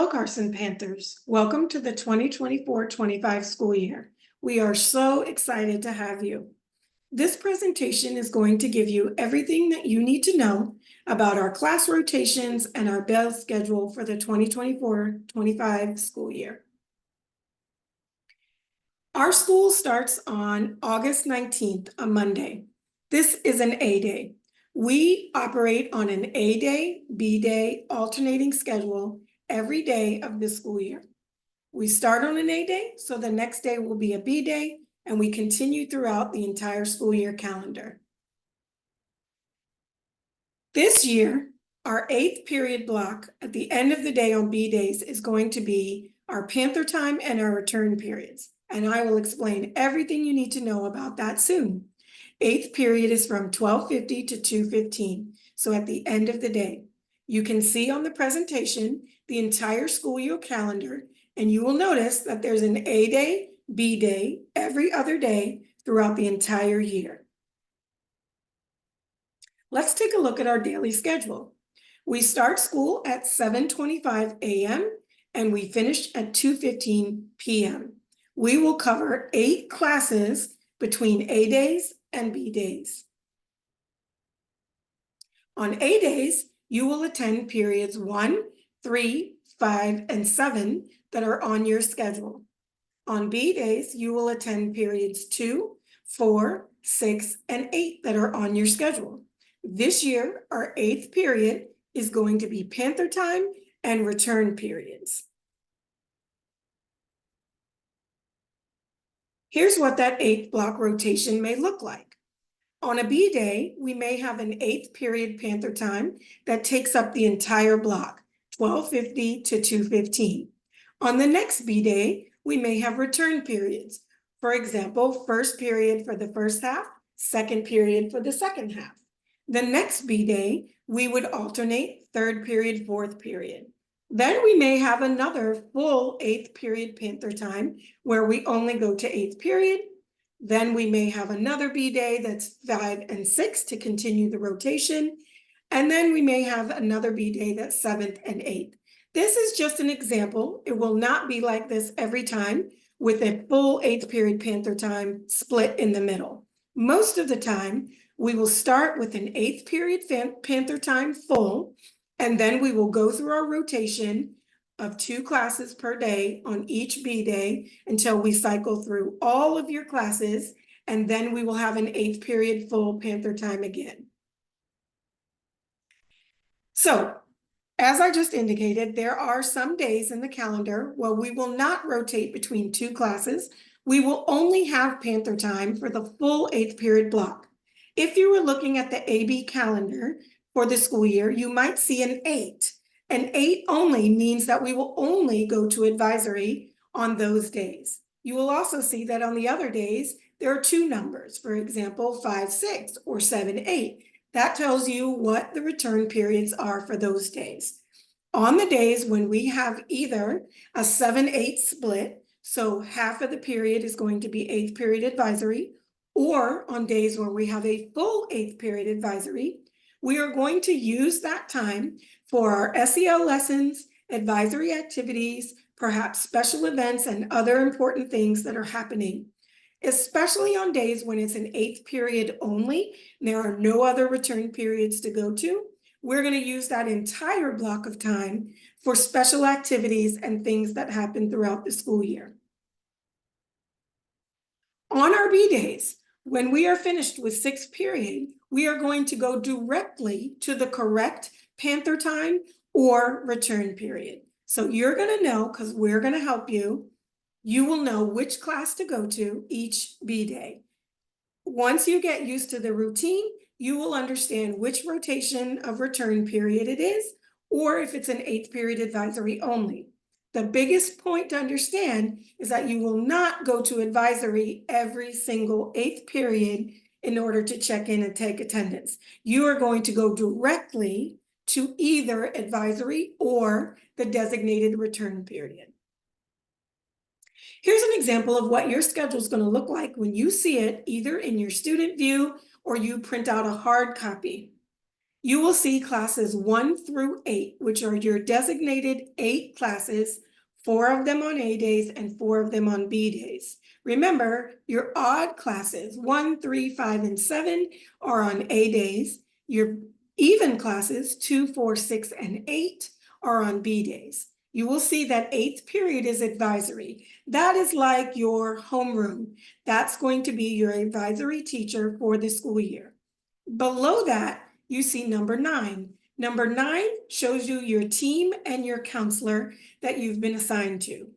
Hello, Carson Panthers. Welcome to the 2024-25 school year. We are so excited to have you. This presentation is going to give you everything that you need to know about our class rotations and our bell schedule for the 2024-25 school year. Our school starts on August 19th, a Monday. This is an A day. We operate on an A day, B day alternating schedule every day of the school year. We start on an A day, so the next day will be a B day, and we continue throughout the entire school year calendar. This year, our 8th period block at the end of the day on B days is going to be our Panther time and our return periods, and I will explain everything you need to know about that soon. 8th period is from 12:50 to 2:15, so at the end of the day. You can see on the presentation the entire school year calendar, and you will notice that there's an A day, B day, every other day throughout the entire year. Let's take a look at our daily schedule. We start school at 7:25 a.m. and we finish at 2:15 p.m. We will cover 8 classes between A days and B days. On A days, you will attend periods 1, 3, 5, and 7 that are on your schedule. On B days, you will attend periods 2, 4, 6, and 8 that are on your schedule. This year, our 8th period is going to be Panther time and return periods. Here's what that 8th block rotation may look like. On a B day, we may have an 8th period Panther time that takes up the entire block, 12:50 to 2:15. On the next B day, we may have return periods. For example, first period for the first half, second period for the second half. The next B day, we would alternate 3rd period, 4th period. Then we may have another full 8th period Panther time where we only go to 8th period. Then we may have another B day that's 5 and 6 to continue the rotation. And then we may have another B day that's 7th and 8th. This is just an example. It will not be like this every time with a full 8th period Panther time split in the middle. Most of the time, we will start with an 8th period Panther time full, and then we will go through our rotation of 2 classes per day on each B day until we cycle through all of your classes, and then we will have an 8th period full Panther time again. So, as I just indicated, there are some days in the calendar where we will not rotate between 2 classes. We will only have Panther time for the full 8th period block. If you were looking at the AB calendar for the school year, you might see an 8. An 8 only means that we will only go to advisory on those days. You will also see that on the other days, there are 2 numbers, for example, 5, 6, or 7, 8. That tells you what the return periods are for those days. On the days when we have either a 7-8 split, so half of the period is going to be 8th period advisory, or on days where we have a full 8th period advisory, we are going to use that time for our SEL lessons, advisory activities, perhaps special events and other important things that are happening. Especially on days when it's an 8th period only, there are no other return periods to go to. We're going to use that entire block of time for special activities and things that happen throughout the school year. On our B days, when we are finished with 6th period, we are going to go directly to the correct Panther time or return period. So you're going to know, because we're going to help you, you will know which class to go to each B day. Once you get used to the routine, you will understand which rotation of return period it is, or if it's an 8th period advisory only. The biggest point to understand is that you will not go to advisory every single 8th period in order to check in and take attendance. You are going to go directly to either advisory or the designated return period. Here's an example of what your schedule is going to look like when you see it either in your student view or you print out a hard copy. You will see classes 1 through 8, which are your designated 8 classes, 4 of them on A days and 4 of them on B days. Remember, your odd classes, 1, 3, 5, and 7 are on A days. Your even classes, 2, 4, 6, and 8 are on B days. You will see that 8th period is advisory. That is like your homeroom. That's going to be your advisory teacher for the school year. Below that, you see number 9. Number 9 shows you your team and your counselor that you've been assigned to.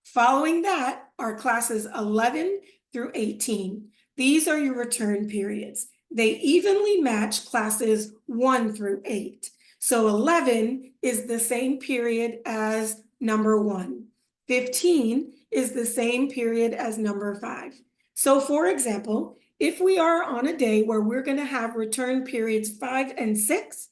Following that are classes 11 through 18. These are your return periods. They evenly match classes 1 through 8. So 11 is the same period as number 1. 15 is the same period as number 5. So for example, if we are on a day where we're going to have return periods 5 and 6,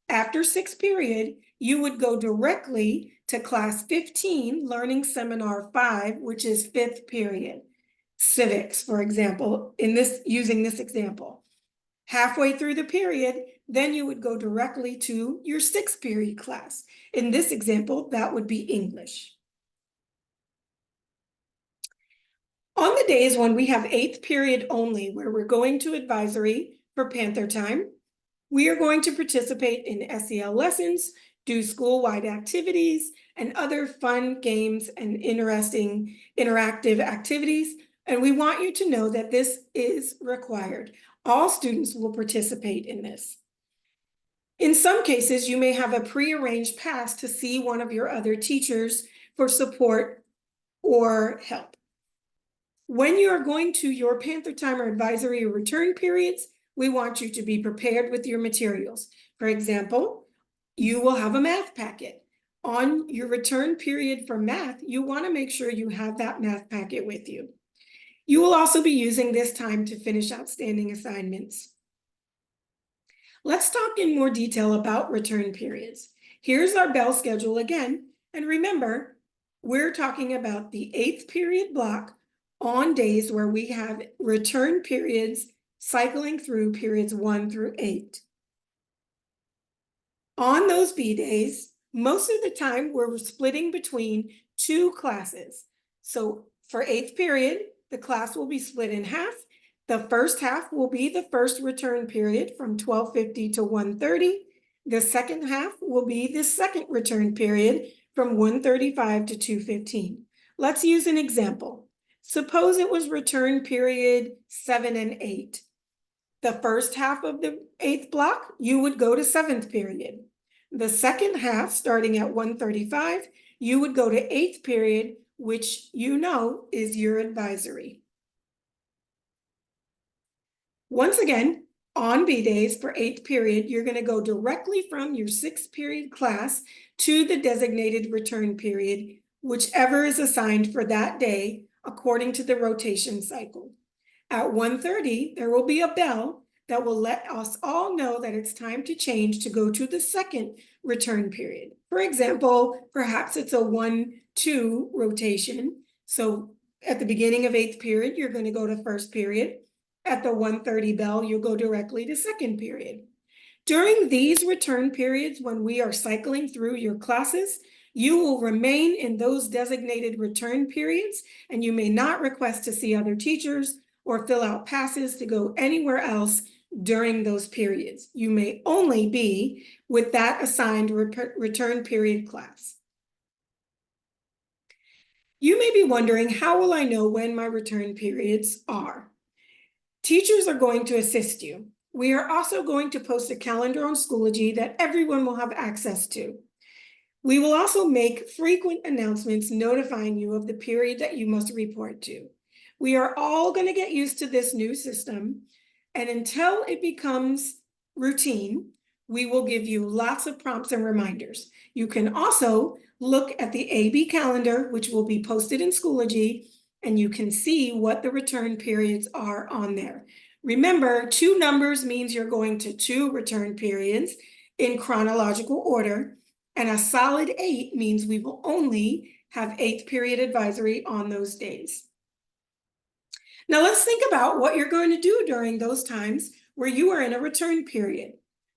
after 6th period, you would go directly to class 15, learning seminar 5, which is 5th period. Civics, for example, using this example. Halfway through the period, then you would go directly to your 6th period class. In this example, that would be English. On the days when we have 8th period only, where we're going to advisory for Panther time, we are going to participate in SEL lessons, do school-wide activities, and other fun games and interesting interactive activities. And we want you to know that this is required. All students will participate in this. In some cases, you may have a prearranged pass to see one of your other teachers for support or help. When you are going to your Panther time or advisory or return periods, we want you to be prepared with your materials. For example, you will have a math packet. On your return period for math, you want to make sure you have that math packet with you. You will also be using this time to finish outstanding assignments. Let's talk in more detail about return periods. Here's our bell schedule again. And remember, we're talking about the 8th period block on days where we have return periods cycling through periods 1 through 8. On those B days, most of the time we're splitting between 2 classes. So for 8th period, the class will be split in half. The first half will be the first return period from 12:50 to 1:30. The second half will be the second return period from 1:35 to 2:15. Let's use an example. Suppose it was return period 7 and 8. The first half of the 8th block, you would go to 7th period. The second half, starting at 1:35, you would go to 8th period, which you know is your advisory. Once again, on B days for 8th period, you're going to go directly from your 6th period class to the designated return period, whichever is assigned for that day, according to the rotation cycle. At 1:30, there will be a bell that will let us all know that it's time to change to go to the second return period. For example, perhaps it's a 1-2 rotation. So at the beginning of 8th period, you're going to go to first period. At the 1:30 bell, you'll go directly to second period. During these return periods, when we are cycling through your classes, you will remain in those designated return periods, and you may not request to see other teachers or fill out passes to go anywhere else during those periods. You may only be with that assigned return period class. You may be wondering, how will I know when my return periods are? Teachers are going to assist you. We are also going to post a calendar on Schoology that everyone will have access to. We will also make frequent announcements notifying you of the period that you must report to. We are all going to get used to this new system, and until it becomes routine, we will give you lots of prompts and reminders. You can also look at the AB calendar, which will be posted in Schoology, and you can see what the return periods are on there. Remember, 2 numbers means you're going to 2 return periods in chronological order, and a solid 8 means we will only have 8th period advisory on those days. Now let's think about what you're going to do during those times where you are in a return period.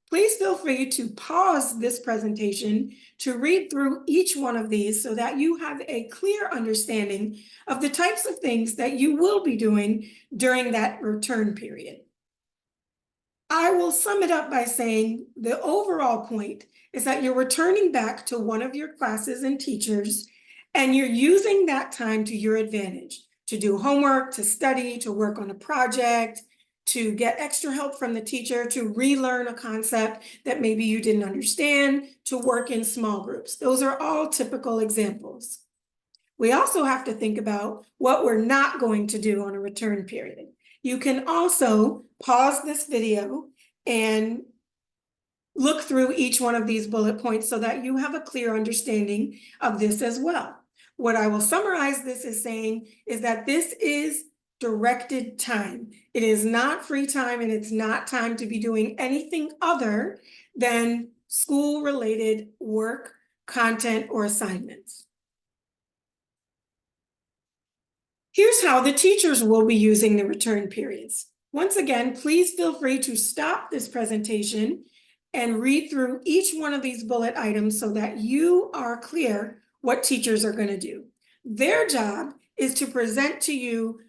Please feel free to pause this presentation to read through each one of these so that you have a clear understanding of the types of things that you will be doing during that return period. I will sum it up by saying the overall point is that you're returning back to one of your classes and teachers, and you're using that time to your advantage to do homework, to study, to work on a project, to get extra help from the teacher, to relearn a concept that maybe you didn't understand, to work in small groups. Those are all typical examples. We also have to think about what we're not going to do on a return period. You can also pause this video and look through each one of these bullet points so that you have a clear understanding of this as well. What I will summarize this as saying is that this is directed time. It is not free time, and it's not time to be doing anything other than school-related work, content, or assignments. Here's how the teachers will be using the return periods. Once again, please feel free to stop this presentation and read through each one of these bullet items so that you are clear what teachers are going to do. Their job is to present to you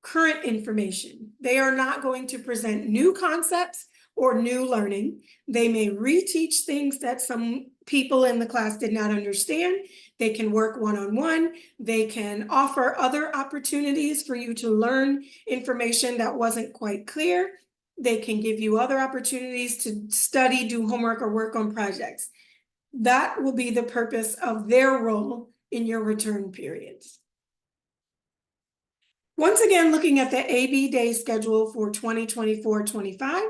current information. They are not going to present new concepts or new learning. They may reteach things that some people in the class did not understand. They can work one-on-one. They can offer other opportunities for you to learn information that wasn't quite clear. They can give you other opportunities to study, do homework, or work on projects. That will be the purpose of their role in your return periods. Once again, looking at the AB day schedule for 2024-25,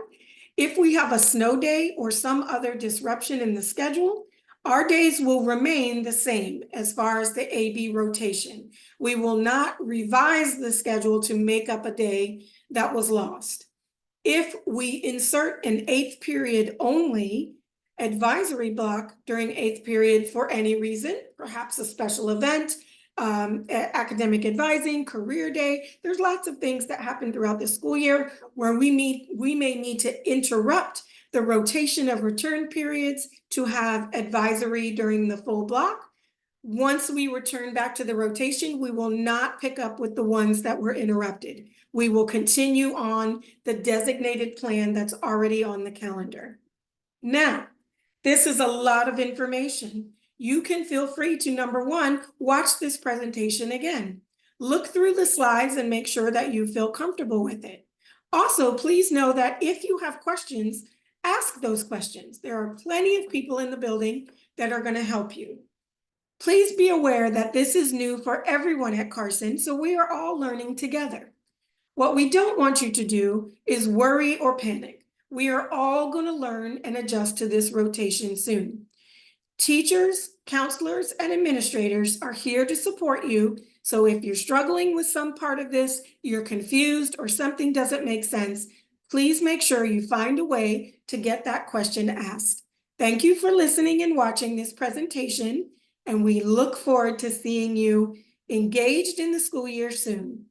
if we have a snow day or some other disruption in the schedule, our days will remain the same as far as the AB rotation. We will not revise the schedule to make up a day that was lost. If we insert an 8th period only advisory block during 8th period for any reason, perhaps a special event, academic advising, career day, there's lots of things that happen throughout the school year where we may need to interrupt the rotation of return periods to have advisory during the full block. Once we return back to the rotation, we will not pick up with the ones that were interrupted. We will continue on the designated plan that's already on the calendar. Now, this is a lot of information. You can feel free to, number one, watch this presentation again. Look through the slides and make sure that you feel comfortable with it. Also, please know that if you have questions, ask those questions. There are plenty of people in the building that are going to help you. Please be aware that this is new for everyone at Carson, so we are all learning together. What we don't want you to do is worry or panic. We are all going to learn and adjust to this rotation soon. Teachers, counselors, and administrators are here to support you. So if you're struggling with some part of this, you're confused, or something doesn't make sense, please make sure you find a way to get that question asked. Thank you for listening and watching this presentation, and we look forward to seeing you engaged in the school year soon.